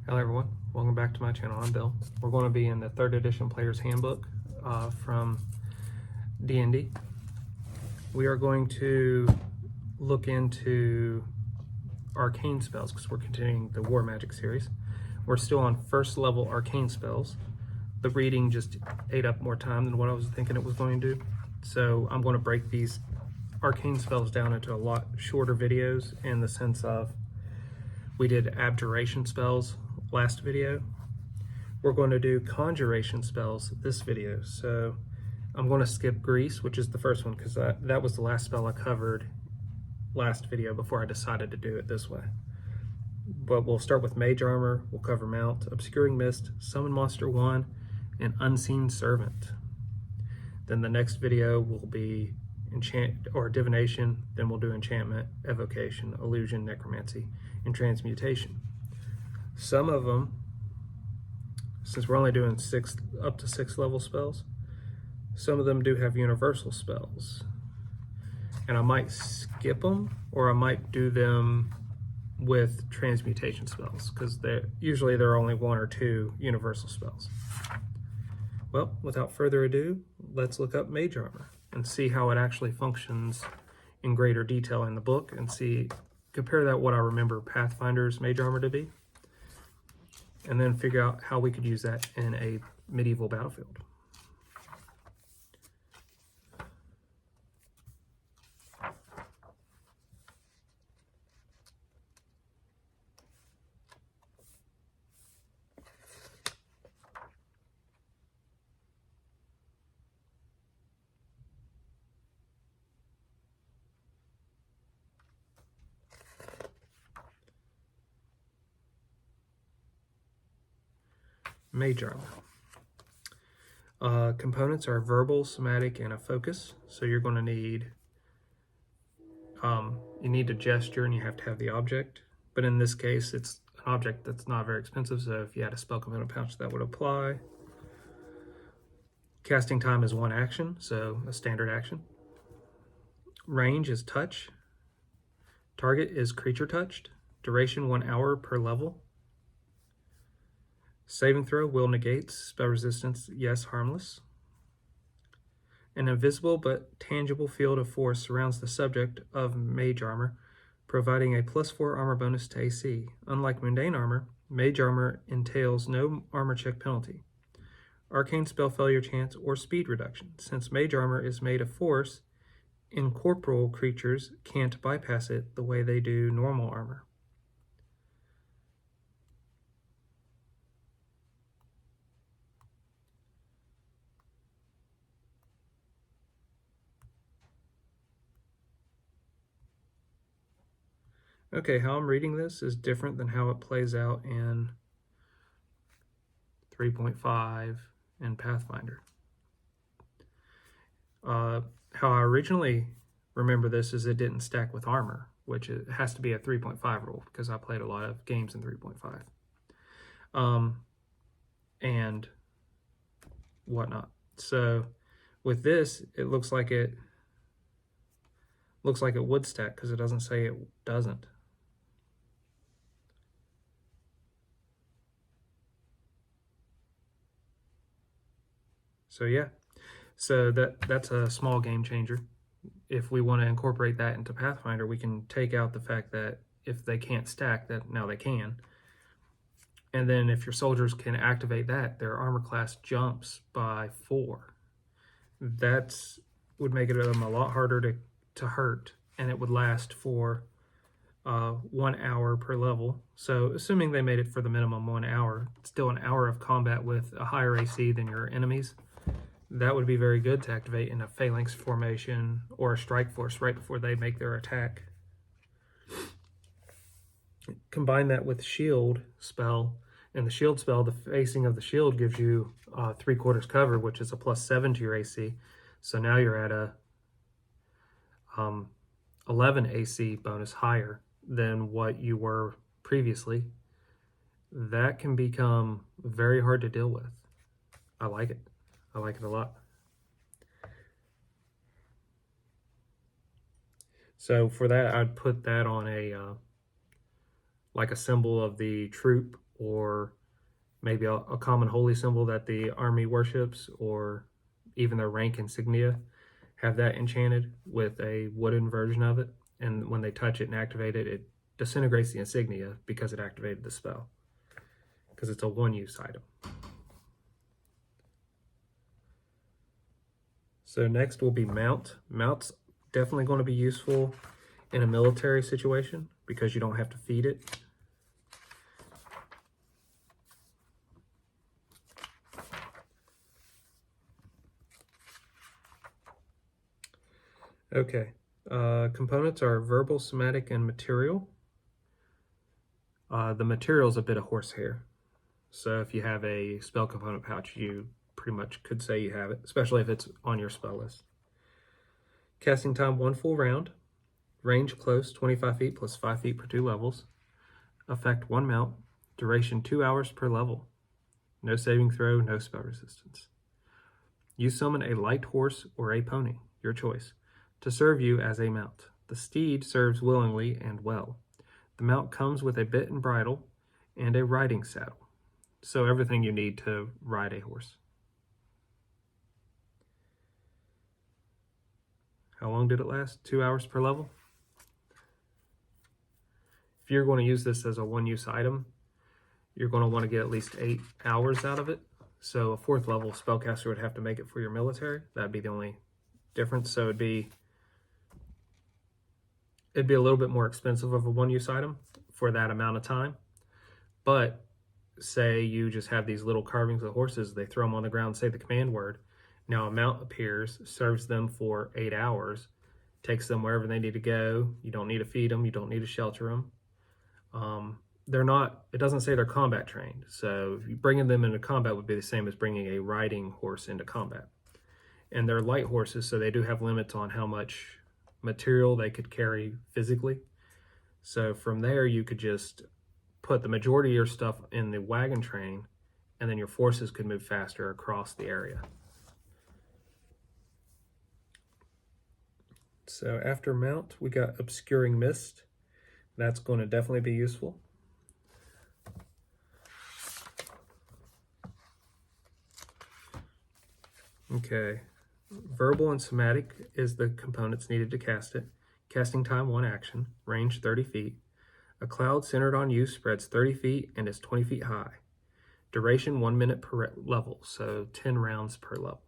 Hello everyone, welcome back to my channel. I'm Bill. We're going to be in the 3rd edition Player's Handbook from D&D. We are going to look into arcane spells because we're continuing the War Magic series. We're still on 1st level arcane spells. The reading just ate up more time than what I was thinking it was going to do. So I'm going to break these arcane spells down into a lot shorter videos in the sense of we did abjuration spells last video. We're going to do conjuration spells this video. So I'm going to skip grease, which is the first one, because that was the last spell I covered last video before I decided to do it this way. But we'll start with Mage Armor, we'll cover Mount, Obscuring Mist, Summon Monster 1, and Unseen Servant. Then the next video will be Enchant or Divination, then we'll do Enchantment, Evocation, Illusion, Necromancy, and Transmutation. Some of them, since we're only doing up to 6 level spells, some of them do have universal spells. And I might skip them, or I might do them with transmutation spells, because usually there are only 1 or 2 universal spells. Well, without further ado, let's look up Mage Armor and see how it actually functions in greater detail in the book, and compare that what I remember Pathfinder's Mage Armor to be, and then figure out how we could use that in a medieval battlefield. Mage Armor. Components are verbal, somatic, and a focus. So you're going to need, you need a gesture and you have to have the object. But in this case, it's an object that's not very expensive. So if you had a spell component pouch, that would apply. Casting time is 1 action, so a standard action. Range is touch. Target is creature touched. Duration 1 hour per level. Saving throw, will negates. Spell resistance, yes, harmless. An invisible but tangible field of force surrounds the subject of Mage Armor, providing a +4 armor bonus to AC. Unlike mundane armor, Mage Armor entails no armor check penalty, arcane spell failure chance, or speed reduction. Since Mage Armor is made of force, incorporeal creatures can't bypass it the way they do normal armor. Okay, how I'm reading this is different than how it plays out in 3.5 and Pathfinder. How I originally remember this is it didn't stack with armor, which it has to be a 3.5 rule because I played a lot of games in 3.5. And whatnot. So with this, it looks like it would stack because it doesn't say it doesn't. So yeah, so that's a small game changer. If we want to incorporate that into Pathfinder, we can take out the fact that if they can't stack, that now they can. And then if your soldiers can activate that, their armor class jumps by 4. That would make it a lot harder to hurt, and it would last for 1 hour per level. So assuming they made it for the minimum 1 hour, it's still an hour of combat with a higher AC than your enemies. That would be very good to activate in a phalanx formation or a strike force right before they make their attack. Combine that with shield spell, and the shield spell, the facing of the shield gives you 3/4 cover, which is a +7 to your AC. So now you're at a 11 AC bonus higher than what you were previously. That can become very hard to deal with. I like it. I like it a lot. So for that, I'd put that on a like a symbol of the troop or maybe a common holy symbol that the army worships, or even their rank insignia, have that enchanted with a wooden version of it. And when they touch it and activate it, it disintegrates the insignia because it activated the spell, because it's a one-use item. So next will be mount. Mount's definitely going to be useful in a military situation because you don't have to feed it. Okay, components are verbal, somatic, and material. The material is a bit of horsehair. So if you have a spell component pouch, you pretty much could say you have it, especially if it's on your spell list. Casting time 1 full round. Range close 25 feet plus 5 feet per 2 levels. Effect 1 mount. Duration 2 hours per level. No saving throw, no spell resistance. You summon a light horse or a pony, your choice, to serve you as a mount. The steed serves willingly and well. The mount comes with a bit and bridle and a riding saddle. So everything you need to ride a horse. How long did it last? 2 hours per level? If you're going to use this as a one-use item, you're going to want to get at least 8 hours out of it. So a 4th level spellcaster would have to make it for your military. That'd be the only difference. So it'd be a little bit more expensive of a one-use item for that amount of time. But say you just have these little carvings of horses, they throw them on the ground, say the command word. Now a mount appears, serves them for 8 hours, takes them wherever they need to go. You don't need to feed them. You don't need to shelter them. It doesn't say they're combat trained. So bringing them into combat would be the same as bringing a riding horse into combat. And they're light horses, so they do have limits on how much material they could carry physically. So from there, you could just put the majority of your stuff in the wagon train, and then your forces could move faster across the area. So after mount, we got obscuring mist. That's going to definitely be useful. Okay, verbal and somatic is the components needed to cast it. Casting time 1 action, range 30 feet. A cloud centered on you spreads 30 feet and is 20 feet high. Duration 1 minute per level, so 10 rounds per level.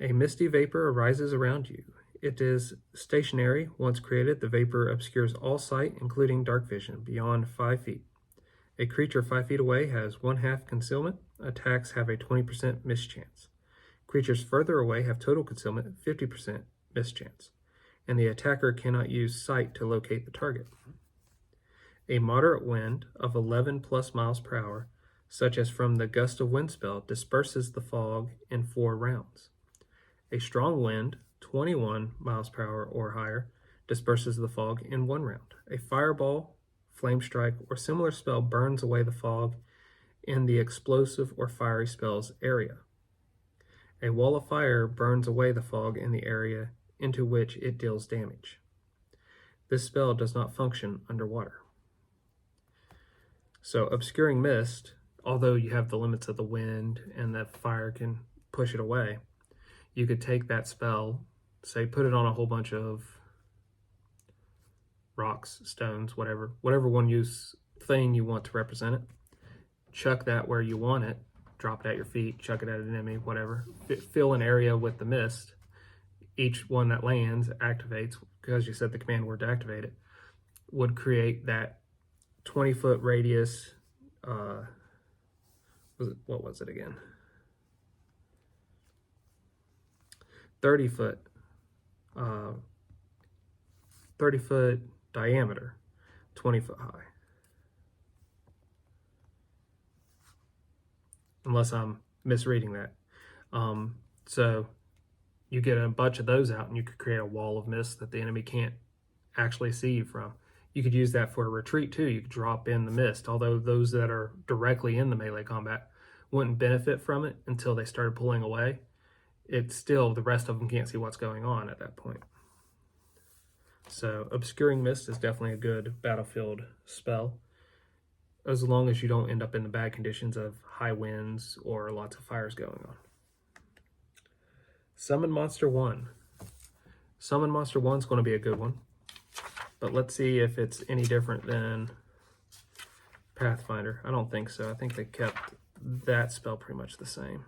A misty vapor arises around you. It is stationary. Once created, the vapor obscures all sight, including dark vision, beyond 5 feet. A creature 5 feet away has 1/2 concealment. Attacks have a 20% mischance. Creatures further away have total concealment, 50% mischance, and the attacker cannot use sight to locate the target. A moderate wind of 11 plus miles per hour, such as from the gust of wind spell, disperses the fog in 4 rounds. A strong wind, 21 miles per hour or higher, disperses the fog in 1 round. A fireball, flame strike, or similar spell burns away the fog in the explosive or fiery spell's area. A wall of fire burns away the fog in the area into which it deals damage. This spell does not function underwater. So obscuring mist, although you have the limits of the wind and the fire can push it away, you could take that spell, say put it on a whole bunch of rocks, stones, whatever one-use thing you want to represent it, chuck that where you want it, drop it at your feet, chuck it at an enemy, whatever. Fill an area with the mist. Each one that lands activates, because you said the command word to activate it, would create that 20-foot radius. What was it again? 30-foot diameter, 20-foot high. Unless I'm misreading that. So you get a bunch of those out and you could create a wall of mist that the enemy can't actually see you from. You could use that for a retreat too. You could drop in the mist, although those that are directly in the melee combat wouldn't benefit from it until they started pulling away. It's still, the rest of them can't see what's going on at that point. So obscuring mist is definitely a good battlefield spell. as long as you don't end up in the bad conditions of high winds or lots of fires going on. Summon Monster 1. Summon Monster 1 is going to be a good one, but let's see if it's any different than Pathfinder. I don't think so. I think they kept that spell pretty much the same.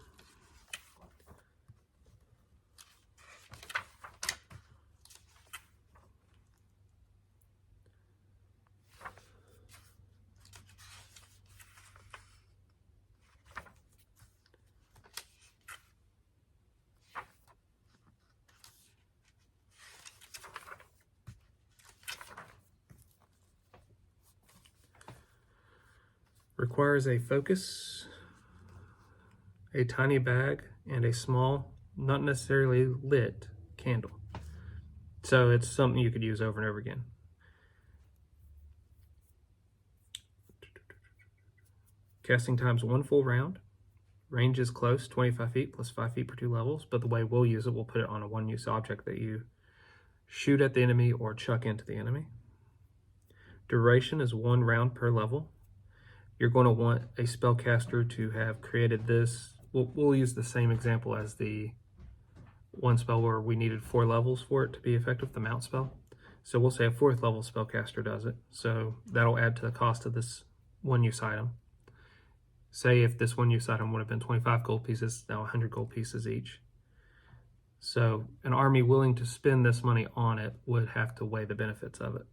Requires a focus, a tiny bag, and a small, not necessarily lit, candle. So it's something you could use over and over again. Casting time's 1 full round. Range is close, 25 feet plus 5 feet per 2 levels, but the way we'll use it, we'll put it on a one-use object that you shoot at the enemy or chuck into the enemy. Duration is 1 round per level. You're going to want a spellcaster to have created this. We'll use the same example as the one spell where we needed 4 levels for it to be effective, the mount spell. So we'll say a 4th level spellcaster does it. So that'll add to the cost of this one-use item. Say if this one-use item would have been 25 gold pieces, now 100 gold pieces each. So an army willing to spend this money on it would have to weigh the benefits of it.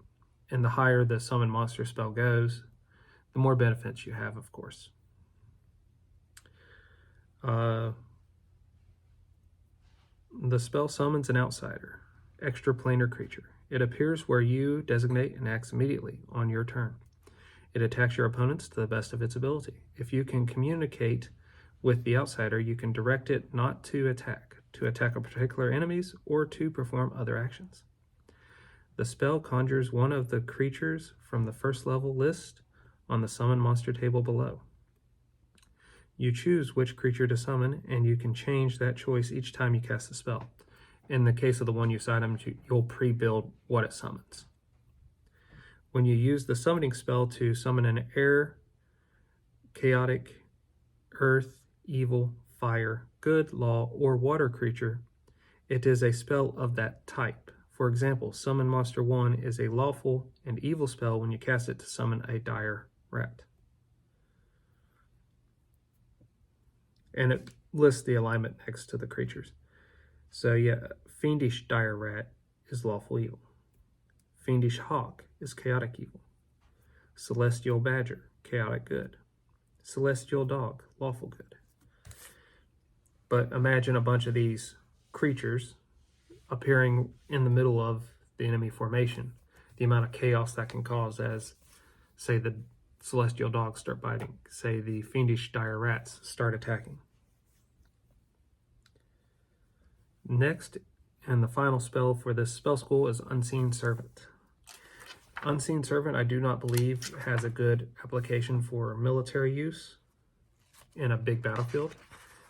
And the higher the summon monster spell goes, the more benefits you have, of course. The spell summons an outsider, extraplanar creature. It appears where you designate and acts immediately on your turn. It attacks your opponents to the best of its ability. If you can communicate with the outsider, you can direct it not to attack a particular enemies, or to perform other actions. The spell conjures one of the creatures from the first level list on the summon monster table below. You choose which creature to summon, and you can change that choice each time you cast the spell. In the case of the one-use items, you'll pre-build what it summons. When you use the summoning spell to summon an air, chaotic, earth, evil, fire, good, law, or water creature, it is a spell of that type. For example, Summon Monster 1 is a lawful and evil spell when you cast it to summon a dire rat. And it lists the alignment next to the creatures. So yeah, Fiendish dire rat is lawful evil. Fiendish hawk is chaotic evil. Celestial badger, chaotic good. Celestial dog, lawful good. But imagine a bunch of these creatures appearing in the middle of the enemy formation. The amount of chaos that can cause as, say, the celestial dogs start biting. Say the fiendish dire rats start attacking. Next, and the final spell for this spell school is Unseen Servant. Unseen Servant, I do not believe, has a good application for military use in a big battlefield,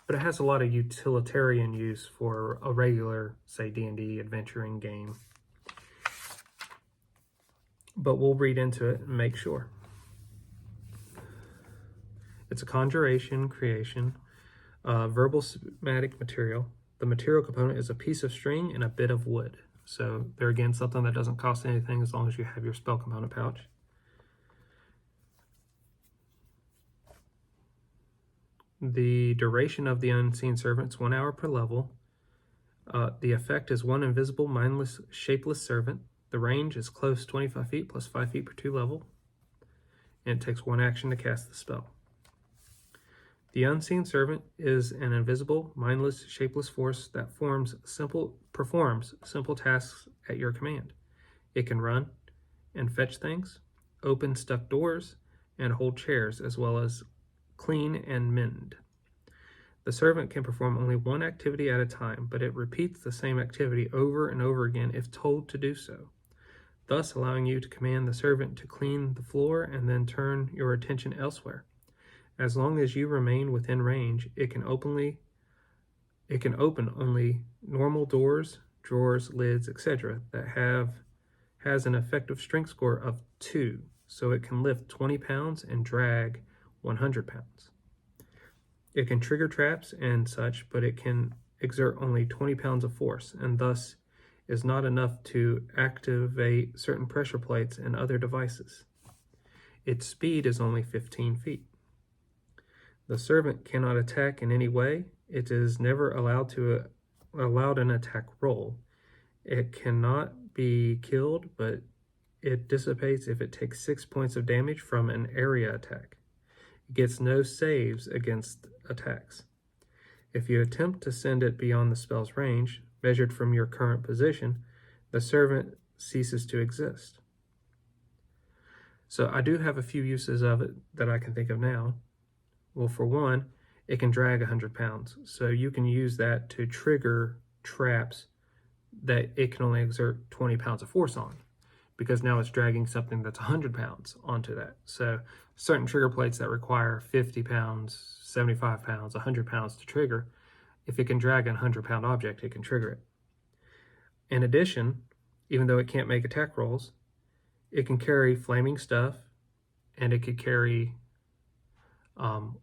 but it has a lot of utilitarian use for a regular, say, D&D adventuring game. But we'll read into it and make sure. It's a conjuration creation, verbal somatic material. The material component is a piece of string and a bit of wood. So there again, something that doesn't cost anything as long as you have your spell component pouch. The duration of the Unseen Servant is 1 hour per level. The effect is one invisible, mindless, shapeless servant. The range is close, 25 feet plus 5 feet per 2 level. And it takes 1 action to cast the spell. The Unseen Servant is an invisible, mindless, shapeless force that performs simple tasks at your command. It can run and fetch things, open stuck doors, and hold chairs, as well as clean and mend. The servant can perform only one activity at a time, but it repeats the same activity over and over again if told to do so, thus allowing you to command the servant to clean the floor and then turn your attention elsewhere. As long as you remain within range, it can open only normal doors, drawers, lids, etc. that has an effective strength score of 2. so it can lift 20 pounds and drag 100 pounds. It can trigger traps and such, but it can exert only 20 pounds of force, and thus is not enough to activate certain pressure plates and other devices. Its speed is only 15 feet. The servant cannot attack in any way. It is never allowed an attack roll. It cannot be killed, but it dissipates if it takes 6 points of damage from an area attack. It gets no saves against attacks. If you attempt to send it beyond the spell's range, measured from your current position, the servant ceases to exist. So I do have a few uses of it that I can think of now. Well, for one, it can drag 100 pounds. So you can use that to trigger traps that it can only exert 20 pounds of force on, because now it's dragging something that's 100 pounds onto that. So certain trigger plates that require 50 pounds, 75 pounds, 100 pounds to trigger, if it can drag a 100-pound object, it can trigger it. In addition, even though it can't make attack rolls, it can carry flaming stuff, and it could carry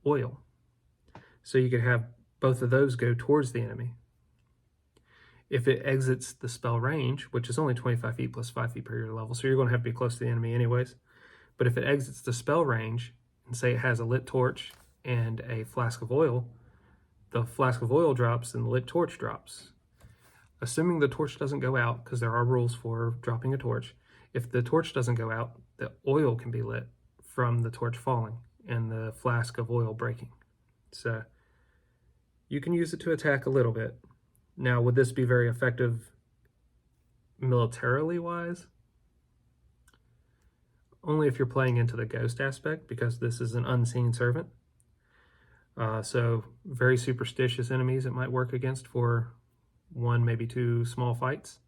oil. So you could have both of those go towards the enemy. If it exits the spell range, which is only 25 feet plus 5 feet per your level, so you're going to have to be close to the enemy anyways, but if it exits the spell range, and say it has a lit torch and a flask of oil, the flask of oil drops and the lit torch drops. Assuming the torch doesn't go out, because there are rules for dropping a torch, if the torch doesn't go out, the oil can be lit from the torch falling and the flask of oil breaking. So you can use it to attack a little bit. Now, would this be very effective militarily wise? Only if you're playing into the ghost aspect, because this is an unseen servant. So very superstitious enemies it might work against for 1, maybe 2 small fights.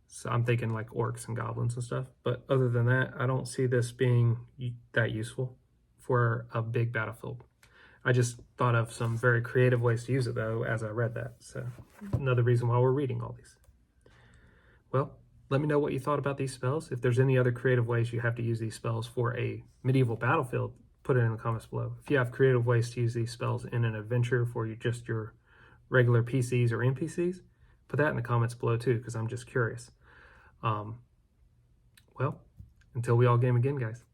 So I'm thinking like orcs and goblins and stuff. But other than that, I don't see this being that useful for a big battlefield. I just thought of some very creative ways to use it, though, as I read that. So another reason why we're reading all these. Well, let me know what you thought about these spells. If there's any other creative ways you have to use these spells for a medieval battlefield, put it in the comments below. If you have creative ways to use these spells in an adventure for just your regular PCs or NPCs, put that in the comments below too, because I'm just curious. Well, until we all game again, guys.